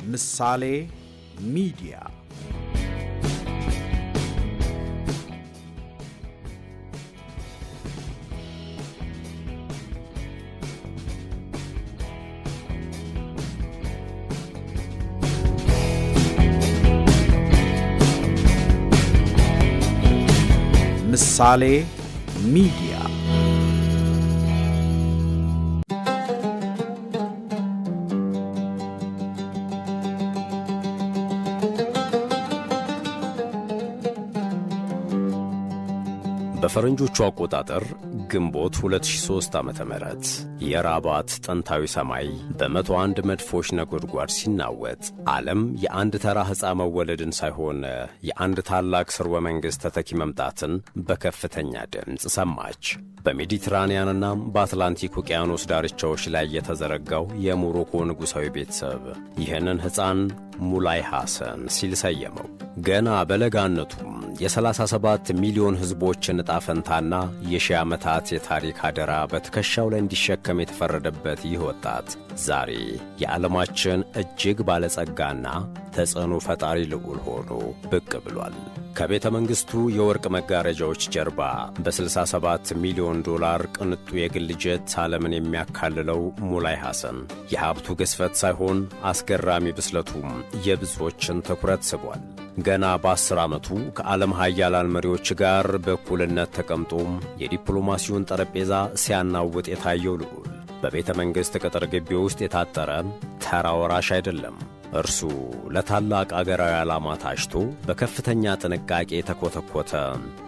ምሳሌ ሚዲያ ምሳሌ ሚዲያ በፈረንጆቹ አቆጣጠር ግንቦት 2003 ዓመተ ምህረት የራባት ጥንታዊ ሰማይ በ101 መድፎች ነጎድጓድ ሲናወጥ ዓለም የአንድ ተራ ሕፃን መወለድን ሳይሆን የአንድ ታላቅ ሥርወ መንግሥት ተተኪ መምጣትን በከፍተኛ ድምፅ ሰማች። በሜዲትራንያንና በአትላንቲክ ውቅያኖስ ዳርቻዎች ላይ የተዘረጋው የሞሮኮ ንጉሣዊ ቤተሰብ ይህንን ሕፃን ሙላይ ሐሰን ሲል ሰየመው። ገና በለጋነቱም የ37 ሚሊዮን ሕዝቦችን ዕጣ ፈንታና የሺህ ዓመታት የታሪክ አደራ በትከሻው ላይ እንዲሸከም የተፈረደበት ይህ ወጣት ዛሬ የዓለማችን እጅግ ባለጸጋና ተጽዕኖ ፈጣሪ ልዑል ሆኖ ብቅ ብሏል። ከቤተ መንግሥቱ የወርቅ መጋረጃዎች ጀርባ በ67 ሚሊዮን ዶላር ቅንጡ የግል ጀት ዓለምን የሚያካልለው ሙላይ ሐሰን የሀብቱ ግዝፈት ሳይሆን አስገራሚ ብስለቱም የብዙዎችን ትኩረት ስቧል። ገና በ10 ዓመቱ ከዓለም ሀያላን መሪዎች ጋር በእኩልነት ተቀምጦም የዲፕሎማሲውን ጠረጴዛ ሲያናውጥ የታየው ልዑል በቤተ መንግሥት ቅጥር ግቢ ውስጥ የታጠረ ተራ ወራሽ አይደለም። እርሱ ለታላቅ አገራዊ ዓላማ ታጭቶ በከፍተኛ ጥንቃቄ የተኮተኮተ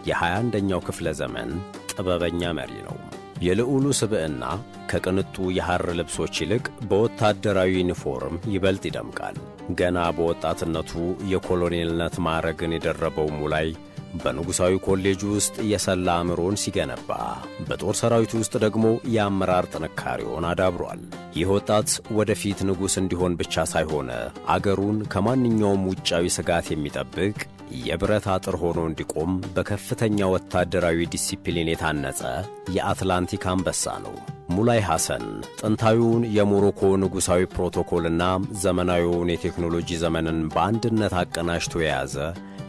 የ21ኛው ክፍለ ዘመን ጥበበኛ መሪ ነው። የልዑሉ ስብዕና ከቅንጡ የሐር ልብሶች ይልቅ በወታደራዊ ዩኒፎርም ይበልጥ ይደምቃል። ገና በወጣትነቱ የኮሎኔልነት ማዕረግን የደረበው ሙላይ በንጉሣዊ ኮሌጅ ውስጥ የሰላ አእምሮን ሲገነባ በጦር ሰራዊቱ ውስጥ ደግሞ የአመራር ጥንካሬውን አዳብሯል። ይህ ወጣት ወደፊት ንጉሥ እንዲሆን ብቻ ሳይሆን አገሩን ከማንኛውም ውጫዊ ስጋት የሚጠብቅ የብረት አጥር ሆኖ እንዲቆም በከፍተኛ ወታደራዊ ዲሲፕሊን የታነጸ የአትላንቲክ አንበሳ ነው። ሙላይ ሐሰን ጥንታዊውን የሞሮኮ ንጉሣዊ ፕሮቶኮልና ዘመናዊውን የቴክኖሎጂ ዘመንን በአንድነት አቀናጅቶ የያዘ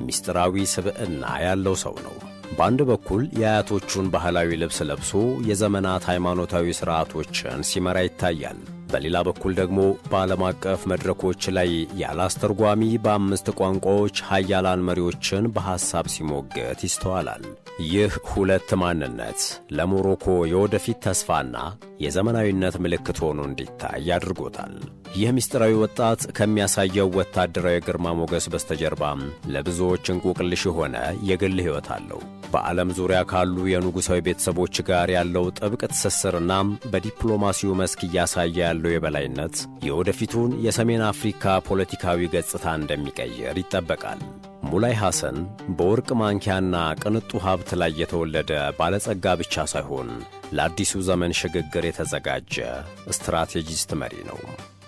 ምስጢራዊ ስብዕና ያለው ሰው ነው። በአንድ በኩል የአያቶቹን ባህላዊ ልብስ ለብሶ የዘመናት ሃይማኖታዊ ሥርዓቶችን ሲመራ ይታያል። በሌላ በኩል ደግሞ በዓለም አቀፍ መድረኮች ላይ ያለ አስተርጓሚ በ5 ቋንቋዎች ሀያላን መሪዎችን በሐሳብ ሲሞገት ይስተዋላል። ይህ ሁለት ማንነት ለሞሮኮ የወደፊት ተስፋና የዘመናዊነት ምልክት ሆኖ እንዲታይ አድርጎታል። ይህ ምስጢራዊ ወጣት ከሚያሳየው ወታደራዊ ግርማ ሞገስ በስተጀርባም ለብዙዎች እንቆቅልሽ የሆነ የግል ሕይወት አለው። በዓለም ዙሪያ ካሉ የንጉሣዊ ቤተሰቦች ጋር ያለው ጥብቅ ትስስርና በዲፕሎማሲው መስክ እያሳየ ያለው የበላይነት የወደፊቱን የሰሜን አፍሪካ ፖለቲካዊ ገጽታ እንደሚቀይር ይጠበቃል። ሙላይ ሐሰን በወርቅ ማንኪያና ቅንጡ ሀብት ላይ የተወለደ ባለጸጋ ብቻ ሳይሆን ለአዲሱ ዘመን ሽግግር የተዘጋጀ ስትራቴጂስት መሪ ነው።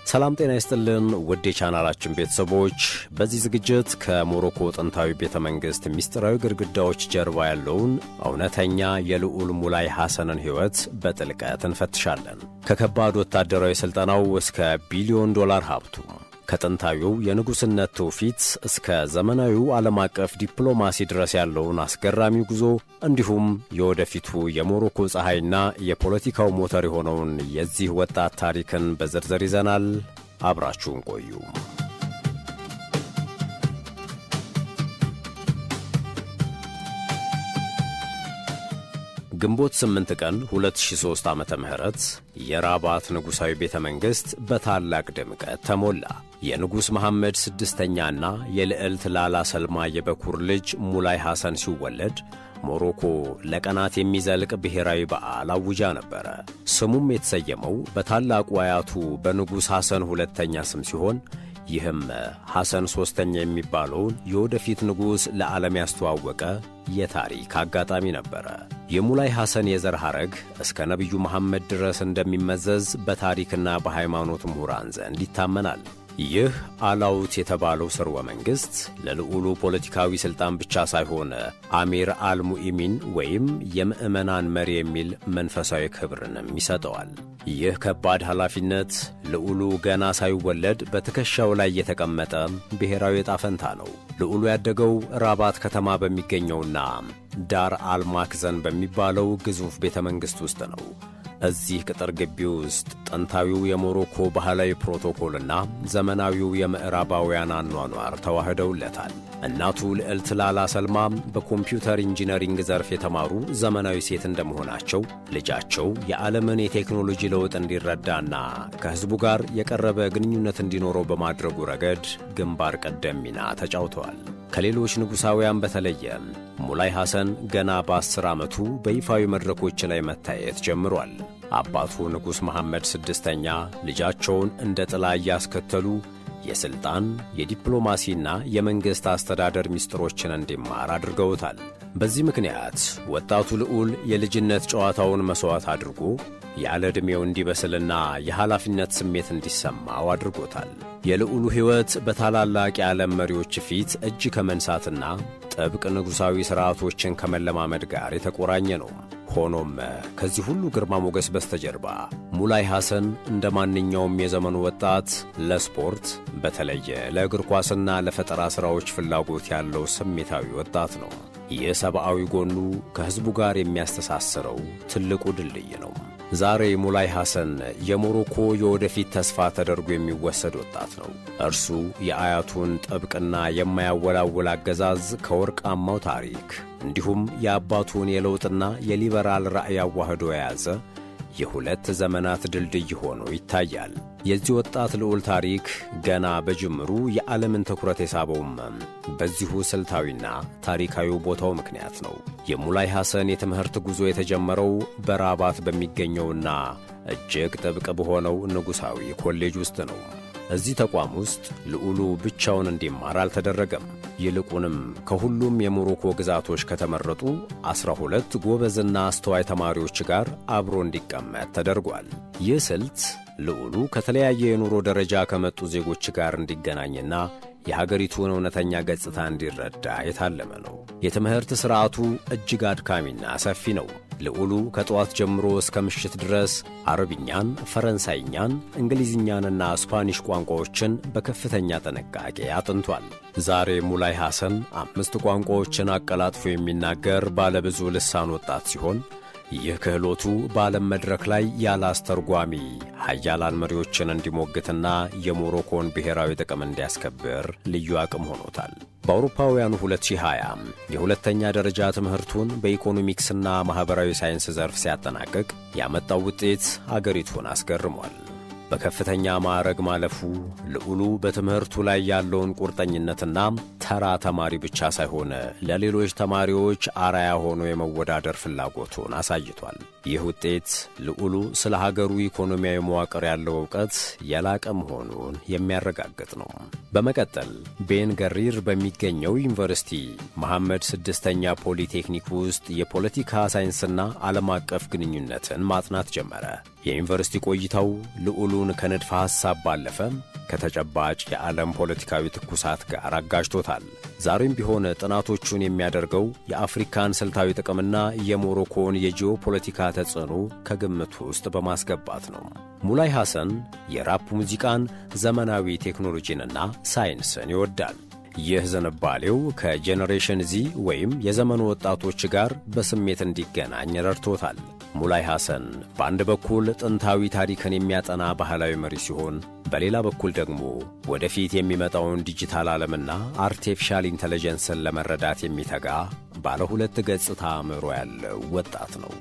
ሰላም ጤና ይስጥልን ውድ የቻናላችን ቤተሰቦች፣ በዚህ ዝግጅት ከሞሮኮ ጥንታዊ ቤተ መንግሥት ምስጢራዊ ግድግዳዎች ጀርባ ያለውን እውነተኛ የልዑል ሙላይ ሐሰንን ሕይወት በጥልቀት እንፈትሻለን። ከከባድ ወታደራዊ ሥልጠናው እስከ ቢሊዮን ዶላር ሀብቱ፣ ከጥንታዊው የንጉሥነት ትውፊት እስከ ዘመናዊው ዓለም አቀፍ ዲፕሎማሲ ድረስ ያለውን አስገራሚ ጉዞ እንዲሁም የወደፊቱ የሞሮኮ ፀሐይና የፖለቲካው ሞተር የሆነውን የዚህ ወጣት ታሪክን በዝርዝር ይዘናል። አብራችሁን ቆዩ። ግንቦት 8 ቀን 2003 ዓመተ ምህረት የራባት ንጉሣዊ ቤተ መንግሥት በታላቅ ድምቀት ተሞላ። የንጉሥ መሐመድ ስድስተኛና የልዕልት ላላ ሰልማ የበኩር ልጅ ሙላይ ሐሰን ሲወለድ ሞሮኮ ለቀናት የሚዘልቅ ብሔራዊ በዓል አውጃ ነበረ። ስሙም የተሰየመው በታላቁ አያቱ በንጉሥ ሐሰን ሁለተኛ ስም ሲሆን ይህም ሐሰን ሦስተኛ የሚባለውን የወደፊት ንጉሥ ለዓለም ያስተዋወቀ የታሪክ አጋጣሚ ነበረ። የሙላይ ሐሰን የዘር ሐረግ እስከ ነቢዩ መሐመድ ድረስ እንደሚመዘዝ በታሪክና በሃይማኖት ምሁራን ዘንድ ይታመናል። ይህ አላውት የተባለው ሥርወ መንግሥት ለልዑሉ ፖለቲካዊ ሥልጣን ብቻ ሳይሆን አሚር አልሙኢሚን ወይም የምዕመናን መሪ የሚል መንፈሳዊ ክብርንም ይሰጠዋል። ይህ ከባድ ኃላፊነት ልዑሉ ገና ሳይወለድ በትከሻው ላይ የተቀመጠ ብሔራዊ ዕጣ ፈንታ ነው። ልዑሉ ያደገው ራባት ከተማ በሚገኘውና ዳር አልማክዘን በሚባለው ግዙፍ ቤተ መንግሥት ውስጥ ነው። እዚህ ቅጥር ግቢ ውስጥ ጥንታዊው የሞሮኮ ባህላዊ ፕሮቶኮልና ዘመናዊው የምዕራባውያን አኗኗር ተዋህደውለታል። እናቱ ልዕልት ላላ ሰልማ በኮምፒውተር ኢንጂነሪንግ ዘርፍ የተማሩ ዘመናዊ ሴት እንደመሆናቸው ልጃቸው የዓለምን የቴክኖሎጂ ለውጥ እንዲረዳና ከሕዝቡ ጋር የቀረበ ግንኙነት እንዲኖረው በማድረጉ ረገድ ግንባር ቀደም ሚና ተጫውተዋል። ከሌሎች ንጉሣውያን በተለየ ሙላይ ሐሰን ገና በ10 ዓመቱ በይፋዊ መድረኮች ላይ መታየት ጀምሯል። አባቱ ንጉሥ መሐመድ ስድስተኛ ልጃቸውን እንደ ጥላ እያስከተሉ የሥልጣን የዲፕሎማሲና የመንግሥት አስተዳደር ምስጢሮችን እንዲማር አድርገውታል። በዚህ ምክንያት ወጣቱ ልዑል የልጅነት ጨዋታውን መሥዋዕት አድርጎ ያለ ዕድሜው እንዲበስልና የኃላፊነት ስሜት እንዲሰማው አድርጎታል። የልዑሉ ሕይወት በታላላቅ የዓለም መሪዎች ፊት እጅ ከመንሳትና ጥብቅ ንጉሣዊ ሥርዓቶችን ከመለማመድ ጋር የተቆራኘ ነው። ሆኖም ከዚህ ሁሉ ግርማ ሞገስ በስተጀርባ ሙላይ ሐሰን እንደ ማንኛውም የዘመኑ ወጣት ለስፖርት በተለየ ለእግር ኳስና ለፈጠራ ሥራዎች ፍላጎት ያለው ስሜታዊ ወጣት ነው። ይህ ሰብአዊ ጎኑ ከሕዝቡ ጋር የሚያስተሳስረው ትልቁ ድልድይ ነው። ዛሬ ሙላይ ሐሰን የሞሮኮ የወደፊት ተስፋ ተደርጎ የሚወሰድ ወጣት ነው። እርሱ የአያቱን ጥብቅና የማያወላውል አገዛዝ ከወርቃማው ታሪክ እንዲሁም የአባቱን የለውጥና የሊበራል ራዕይ አዋህዶ የያዘ የሁለት ዘመናት ድልድይ ሆኖ ይታያል። የዚህ ወጣት ልዑል ታሪክ ገና በጅምሩ የዓለምን ትኩረት የሳበውም በዚሁ ስልታዊና ታሪካዊ ቦታው ምክንያት ነው። የሙላይ ሐሰን የትምህርት ጉዞ የተጀመረው በራባት በሚገኘውና እጅግ ጥብቅ በሆነው ንጉሣዊ ኮሌጅ ውስጥ ነው። እዚህ ተቋም ውስጥ ልዑሉ ብቻውን እንዲማር አልተደረገም። ይልቁንም ከሁሉም የሞሮኮ ግዛቶች ከተመረጡ 12 ጎበዝና አስተዋይ ተማሪዎች ጋር አብሮ እንዲቀመጥ ተደርጓል። ይህ ስልት ልዑሉ ከተለያየ የኑሮ ደረጃ ከመጡ ዜጎች ጋር እንዲገናኝና የሀገሪቱን እውነተኛ ገጽታ እንዲረዳ የታለመ ነው። የትምህርት ሥርዓቱ እጅግ አድካሚና ሰፊ ነው። ልዑሉ ከጠዋት ጀምሮ እስከ ምሽት ድረስ አረብኛን፣ ፈረንሳይኛን፣ እንግሊዝኛንና ስፓኒሽ ቋንቋዎችን በከፍተኛ ጥንቃቄ አጥንቷል። ዛሬ ሙላይ ሐሰን 5 ቋንቋዎችን አቀላጥፎ የሚናገር ባለብዙ ልሳን ወጣት ሲሆን ይህ ክህሎቱ በዓለም መድረክ ላይ ያለ አስተርጓሚ ኃያላን መሪዎችን እንዲሞግትና የሞሮኮን ብሔራዊ ጥቅም እንዲያስከብር ልዩ አቅም ሆኖታል። በአውሮፓውያኑ 2020 የሁለተኛ ደረጃ ትምህርቱን በኢኮኖሚክስና ማኅበራዊ ሳይንስ ዘርፍ ሲያጠናቅቅ ያመጣው ውጤት አገሪቱን አስገርሟል። በከፍተኛ ማዕረግ ማለፉ ልዑሉ በትምህርቱ ላይ ያለውን ቁርጠኝነትና ተራ ተማሪ ብቻ ሳይሆን ለሌሎች ተማሪዎች አርአያ ሆኖ የመወዳደር ፍላጎቱን አሳይቷል። ይህ ውጤት ልዑሉ ስለ ሀገሩ ኢኮኖሚያዊ መዋቅር ያለው ዕውቀት የላቀ መሆኑን የሚያረጋግጥ ነው። በመቀጠል ቤን ገሪር በሚገኘው ዩኒቨርሲቲ መሐመድ ስድስተኛ ፖሊቴክኒክ ውስጥ የፖለቲካ ሳይንስና ዓለም አቀፍ ግንኙነትን ማጥናት ጀመረ። የዩኒቨርሲቲ ቆይታው ልዑሉን ከንድፈ ሐሳብ ባለፈ ከተጨባጭ የዓለም ፖለቲካዊ ትኩሳት ጋር አጋጅቶታል። ዛሬም ቢሆን ጥናቶቹን የሚያደርገው የአፍሪካን ስልታዊ ጥቅምና የሞሮኮን የጂኦፖለቲካ ተጽዕኖ ከግምት ውስጥ በማስገባት ነው። ሙላይ ሐሰን የራፕ ሙዚቃን፣ ዘመናዊ ቴክኖሎጂንና ሳይንስን ይወዳል። ይህ ዝንባሌው ከጄኔሬሽን ዚ ወይም የዘመኑ ወጣቶች ጋር በስሜት እንዲገናኝ ረድቶታል። ሙላይ ሐሰን በአንድ በኩል ጥንታዊ ታሪክን የሚያጠና ባህላዊ መሪ ሲሆን፣ በሌላ በኩል ደግሞ ወደፊት የሚመጣውን ዲጂታል ዓለምና አርቲፊሻል ኢንተለጀንስን ለመረዳት የሚተጋ ባለ ሁለት ገጽታ አእምሮ ያለው ወጣት ነው።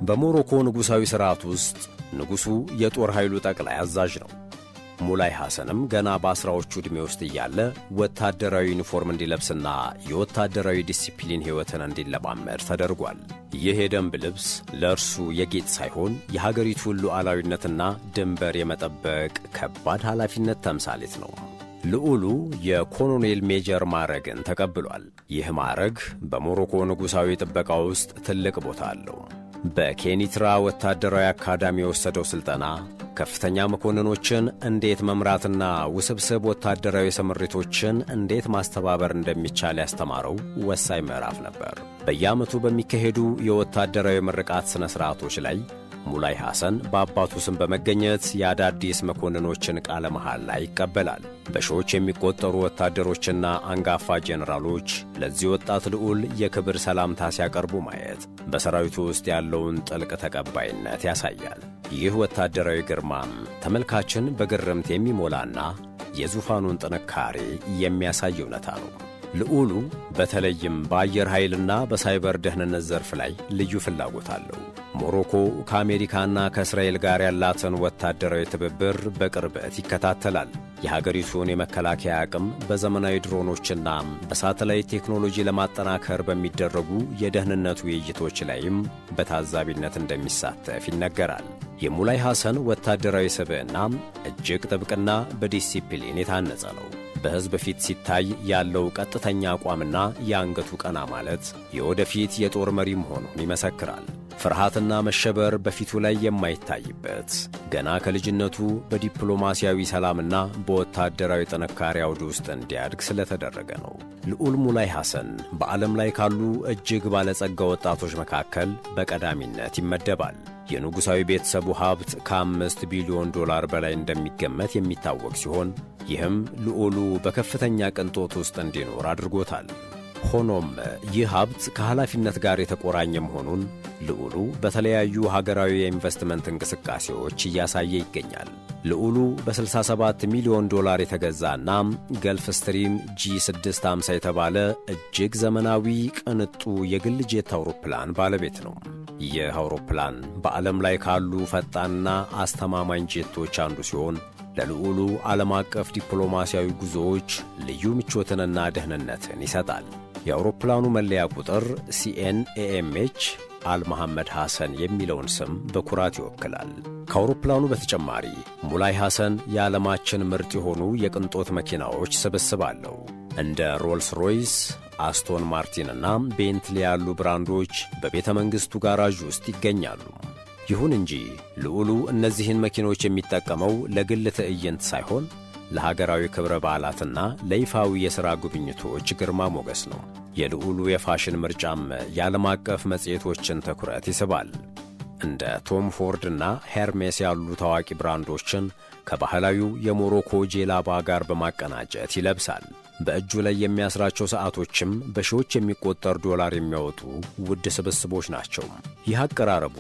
በሞሮኮ ንጉሣዊ ሥርዓት ውስጥ ንጉሡ የጦር ኃይሉ ጠቅላይ አዛዥ ነው። ሙላይ ሐሰንም ገና በ10ዎቹ ዕድሜ ውስጥ እያለ ወታደራዊ ዩኒፎርም እንዲለብስና የወታደራዊ ዲሲፕሊን ሕይወትን እንዲለማመድ ተደርጓል። ይህ የደንብ ልብስ ለእርሱ የጌጥ ሳይሆን የሀገሪቱን ሉዓላዊነትና ድንበር የመጠበቅ ከባድ ኃላፊነት ተምሳሌት ነው። ልዑሉ የኮሎኔል ሜጀር ማዕረግን ተቀብሏል። ይህ ማዕረግ በሞሮኮ ንጉሣዊ ጥበቃ ውስጥ ትልቅ ቦታ አለው። በኬኒትራ ወታደራዊ አካዳሚ የወሰደው ሥልጠና ከፍተኛ መኮንኖችን እንዴት መምራትና ውስብስብ ወታደራዊ ስምሪቶችን እንዴት ማስተባበር እንደሚቻል ያስተማረው ወሳኝ ምዕራፍ ነበር። በየዓመቱ በሚካሄዱ የወታደራዊ ምርቃት ሥነ ሥርዓቶች ላይ ሙላይ ሐሰን በአባቱ ስም በመገኘት የአዳዲስ መኮንኖችን ቃለ መሐላ ይቀበላል። በሺዎች የሚቆጠሩ ወታደሮችና አንጋፋ ጄኔራሎች ለዚህ ወጣት ልዑል የክብር ሰላምታ ሲያቀርቡ ማየት በሰራዊቱ ውስጥ ያለውን ጥልቅ ተቀባይነት ያሳያል። ይህ ወታደራዊ ግርማም ተመልካችን በግርምት የሚሞላና የዙፋኑን ጥንካሬ የሚያሳይ እውነታ ነው። ልዑሉ በተለይም በአየር ኃይልና በሳይበር ደህንነት ዘርፍ ላይ ልዩ ፍላጎት አለው። ሞሮኮ ከአሜሪካና ከእስራኤል ጋር ያላትን ወታደራዊ ትብብር በቅርበት ይከታተላል። የሀገሪቱን የመከላከያ አቅም በዘመናዊ ድሮኖችና በሳተላይት ቴክኖሎጂ ለማጠናከር በሚደረጉ የደህንነት ውይይቶች ላይም በታዛቢነት እንደሚሳተፍ ይነገራል። የሙላይ ሐሰን ወታደራዊ ስብዕና እጅግ ጥብቅና በዲሲፕሊን የታነጸ ነው። በሕዝብ ፊት ሲታይ ያለው ቀጥተኛ አቋምና የአንገቱ ቀና ማለት የወደፊት የጦር መሪ መሆኑን ይመሰክራል። ፍርሃትና መሸበር በፊቱ ላይ የማይታይበት ገና ከልጅነቱ በዲፕሎማሲያዊ ሰላምና በወታደራዊ ጥንካሬ አውድ ውስጥ እንዲያድግ ስለተደረገ ነው። ልዑል ሙላይ ሐሰን በዓለም ላይ ካሉ እጅግ ባለጸጋ ወጣቶች መካከል በቀዳሚነት ይመደባል። የንጉሣዊ ቤተሰቡ ሀብት ከ5 ቢሊዮን ዶላር በላይ እንደሚገመት የሚታወቅ ሲሆን ይህም ልዑሉ በከፍተኛ ቅንጦት ውስጥ እንዲኖር አድርጎታል። ሆኖም ይህ ሀብት ከኃላፊነት ጋር የተቆራኘ መሆኑን ልዑሉ በተለያዩ ሀገራዊ የኢንቨስትመንት እንቅስቃሴዎች እያሳየ ይገኛል። ልዑሉ በ67 ሚሊዮን ዶላር የተገዛና ገልፍ ስትሪም G650 የተባለ እጅግ ዘመናዊ ቅንጡ የግል ጄት አውሮፕላን ባለቤት ነው። ይህ አውሮፕላን በዓለም ላይ ካሉ ፈጣንና አስተማማኝ ጄቶች አንዱ ሲሆን ለልዑሉ ዓለም አቀፍ ዲፕሎማሲያዊ ጉዞዎች ልዩ ምቾትንና ደህንነትን ይሰጣል። የአውሮፕላኑ መለያ ቁጥር CNAMH አልመሐመድ ሐሰን የሚለውን ስም በኩራት ይወክላል። ከአውሮፕላኑ በተጨማሪ ሙላይ ሐሰን የዓለማችን ምርጥ የሆኑ የቅንጦት መኪናዎች ስብስብ አለው። እንደ ሮልስ ሮይስ፣ አስቶን ማርቲንና ቤንትሊ ያሉ ብራንዶች በቤተ መንግሥቱ ጋራዥ ውስጥ ይገኛሉ። ይሁን እንጂ ልዑሉ እነዚህን መኪኖች የሚጠቀመው ለግል ትዕይንት ሳይሆን ለሀገራዊ ክብረ በዓላትና ለይፋዊ የሥራ ጉብኝቶች ግርማ ሞገስ ነው። የልዑሉ የፋሽን ምርጫም የዓለም አቀፍ መጽሔቶችን ትኩረት ይስባል። እንደ ቶም ፎርድ እና ሄርሜስ ያሉ ታዋቂ ብራንዶችን ከባህላዊው የሞሮኮ ጄላባ ጋር በማቀናጀት ይለብሳል። በእጁ ላይ የሚያስራቸው ሰዓቶችም በሺዎች የሚቆጠር ዶላር የሚያወጡ ውድ ስብስቦች ናቸው። ይህ አቀራረቡ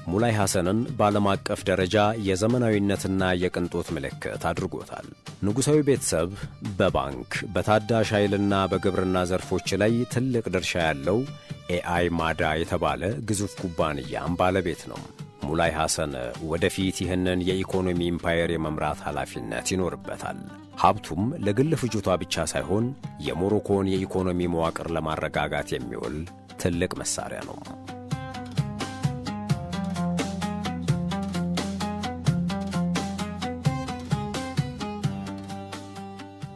ሙላይ ሐሰንን በዓለም አቀፍ ደረጃ የዘመናዊነትና የቅንጦት ምልክት አድርጎታል። ንጉሣዊ ቤተሰብ በባንክ በታዳሽ ኃይልና በግብርና ዘርፎች ላይ ትልቅ ድርሻ ያለው AI ማዳ የተባለ ግዙፍ ኩባንያም ባለቤት ነው። ሙላይ ሐሰን ወደፊት ይህንን የኢኮኖሚ ኢምፓየር የመምራት ኃላፊነት ይኖርበታል። ሀብቱም ለግል ፍጆታ ብቻ ሳይሆን የሞሮኮን የኢኮኖሚ መዋቅር ለማረጋጋት የሚውል ትልቅ መሳሪያ ነው።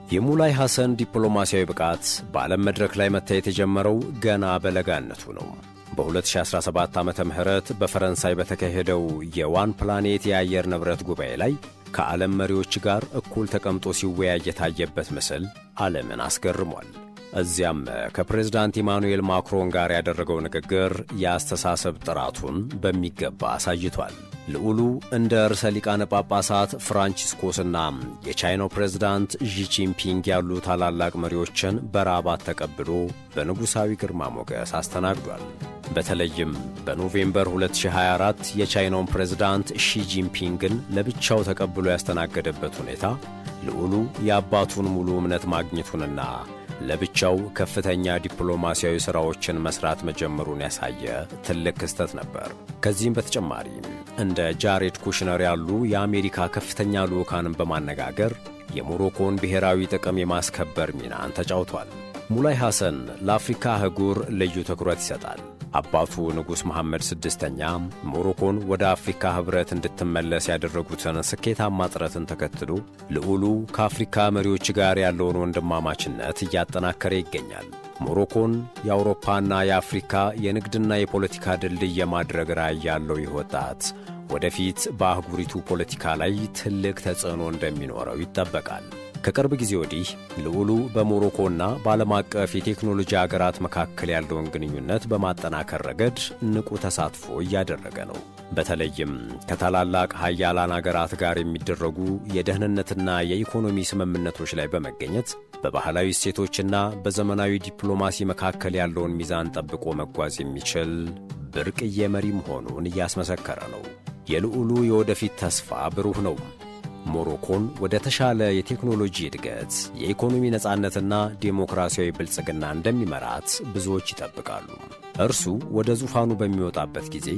የሙላይ ሐሰን ዲፕሎማሲያዊ ብቃት በዓለም መድረክ ላይ መታየት የጀመረው ገና በለጋነቱ ነው። በ2017 ዓመተ ምህረት በፈረንሳይ በተካሄደው የዋን ፕላኔት የአየር ንብረት ጉባኤ ላይ ከዓለም መሪዎች ጋር እኩል ተቀምጦ ሲወያይ የታየበት ምስል ዓለምን አስገርሟል። እዚያም ከፕሬዝዳንት ኢማኑኤል ማክሮን ጋር ያደረገው ንግግር የአስተሳሰብ ጥራቱን በሚገባ አሳይቷል። ልዑሉ እንደ ርዕሰ ሊቃነ ጳጳሳት ፍራንቺስኮስና የቻይናው ፕሬዝዳንት ዢ ጂንፒንግ ያሉ ታላላቅ መሪዎችን በራባት ተቀብሎ በንጉሣዊ ግርማ ሞገስ አስተናግዷል። በተለይም በኖቬምበር 2024 የቻይናውን ፕሬዝዳንት ሺ ጂንፒንግን ለብቻው ተቀብሎ ያስተናገደበት ሁኔታ ልዑሉ የአባቱን ሙሉ እምነት ማግኘቱንና ለብቻው ከፍተኛ ዲፕሎማሲያዊ ሥራዎችን መሥራት መጀመሩን ያሳየ ትልቅ ክስተት ነበር። ከዚህም በተጨማሪ እንደ ጃሬድ ኩሽነር ያሉ የአሜሪካ ከፍተኛ ልዑካንን በማነጋገር የሞሮኮን ብሔራዊ ጥቅም የማስከበር ሚናን ተጫውቷል። ሙላይ ሐሰን ለአፍሪካ አህጉር ልዩ ትኩረት ይሰጣል። አባቱ ንጉሥ መሐመድ ስድስተኛ ሞሮኮን ወደ አፍሪካ ኅብረት እንድትመለስ ያደረጉትን ስኬታማ ጥረትን ተከትሎ ልዑሉ ከአፍሪካ መሪዎች ጋር ያለውን ወንድማማችነት እያጠናከረ ይገኛል። ሞሮኮን የአውሮፓና የአፍሪካ የንግድና የፖለቲካ ድልድይ የማድረግ ራዕይ ያለው ይህ ወጣት ወደፊት በአህጉሪቱ ፖለቲካ ላይ ትልቅ ተጽዕኖ እንደሚኖረው ይጠበቃል። ከቅርብ ጊዜ ወዲህ ልዑሉ በሞሮኮና በዓለም አቀፍ የቴክኖሎጂ አገራት መካከል ያለውን ግንኙነት በማጠናከር ረገድ ንቁ ተሳትፎ እያደረገ ነው። በተለይም ከታላላቅ ሀያላን አገራት ጋር የሚደረጉ የደህንነትና የኢኮኖሚ ስምምነቶች ላይ በመገኘት በባህላዊ እሴቶችና በዘመናዊ ዲፕሎማሲ መካከል ያለውን ሚዛን ጠብቆ መጓዝ የሚችል ብርቅዬ መሪ መሆኑን እያስመሰከረ ነው። የልዑሉ የወደፊት ተስፋ ብሩህ ነው። ሞሮኮን ወደ ተሻለ የቴክኖሎጂ እድገት፣ የኢኮኖሚ ነጻነትና ዴሞክራሲያዊ ብልጽግና እንደሚመራት ብዙዎች ይጠብቃሉ። እርሱ ወደ ዙፋኑ በሚወጣበት ጊዜ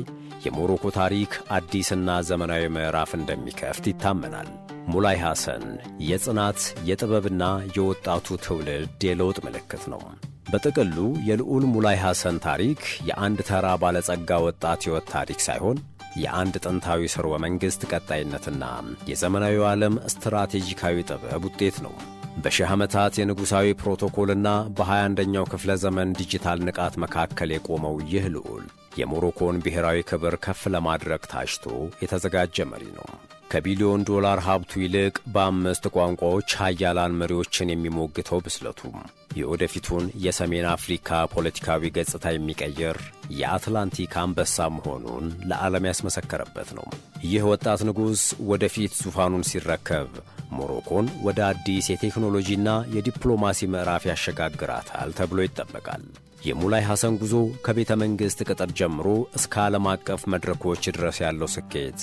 የሞሮኮ ታሪክ አዲስና ዘመናዊ ምዕራፍ እንደሚከፍት ይታመናል። ሙላይ ሐሰን የጽናት የጥበብና የወጣቱ ትውልድ የለውጥ ምልክት ነው። በጥቅሉ የልዑል ሙላይ ሐሰን ታሪክ የአንድ ተራ ባለጸጋ ወጣት ሕይወት ታሪክ ሳይሆን የአንድ ጥንታዊ ሥርወ መንግሥት ቀጣይነትና የዘመናዊው ዓለም ስትራቴጂካዊ ጥበብ ውጤት ነው። በሺህ ዓመታት የንጉሣዊ ፕሮቶኮልና በ21ኛው ክፍለ ዘመን ዲጂታል ንቃት መካከል የቆመው ይህ ልዑል የሞሮኮን ብሔራዊ ክብር ከፍ ለማድረግ ታጭቶ የተዘጋጀ መሪ ነው። ከቢሊዮን ዶላር ሀብቱ ይልቅ በ5 ቋንቋዎች ሀያላን መሪዎችን የሚሞግተው ብስለቱ የወደፊቱን የሰሜን አፍሪካ ፖለቲካዊ ገጽታ የሚቀይር የአትላንቲክ አንበሳ መሆኑን ለዓለም ያስመሰከረበት ነው። ይህ ወጣት ንጉሥ ወደፊት ዙፋኑን ሲረከብ ሞሮኮን ወደ አዲስ የቴክኖሎጂና የዲፕሎማሲ ምዕራፍ ያሸጋግራታል ተብሎ ይጠበቃል። የሙላይ ሐሰን ጉዞ ከቤተ መንግሥት ቅጥር ጀምሮ እስከ ዓለም አቀፍ መድረኮች ድረስ ያለው ስኬት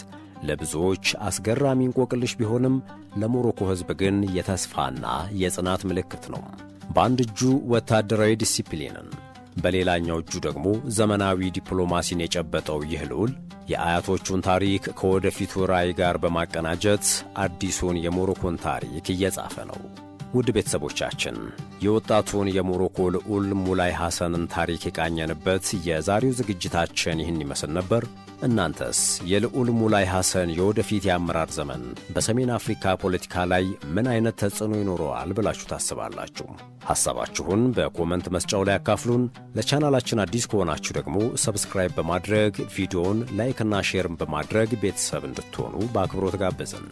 ለብዙዎች አስገራሚ እንቆቅልሽ ቢሆንም ለሞሮኮ ሕዝብ ግን የተስፋና የጽናት ምልክት ነው። በአንድ እጁ ወታደራዊ ዲሲፕሊንን፣ በሌላኛው እጁ ደግሞ ዘመናዊ ዲፕሎማሲን የጨበጠው ይህ ልዑል የአያቶቹን ታሪክ ከወደፊቱ ራዕይ ጋር በማቀናጀት አዲሱን የሞሮኮን ታሪክ እየጻፈ ነው። ውድ ቤተሰቦቻችን የወጣቱን የሞሮኮ ልዑል ሙላይ ሐሰንን ታሪክ የቃኘንበት የዛሬው ዝግጅታችን ይህን ይመስል ነበር። እናንተስ የልዑል ሙላይ ሐሰን የወደፊት የአመራር ዘመን በሰሜን አፍሪካ ፖለቲካ ላይ ምን አይነት ተጽዕኖ ይኖረዋል ብላችሁ ታስባላችሁ? ሐሳባችሁን በኮመንት መስጫው ላይ አካፍሉን። ለቻናላችን አዲስ ከሆናችሁ ደግሞ ሰብስክራይብ በማድረግ ቪዲዮውን ላይክና ሼርም በማድረግ ቤተሰብ እንድትሆኑ በአክብሮት ጋበዝን።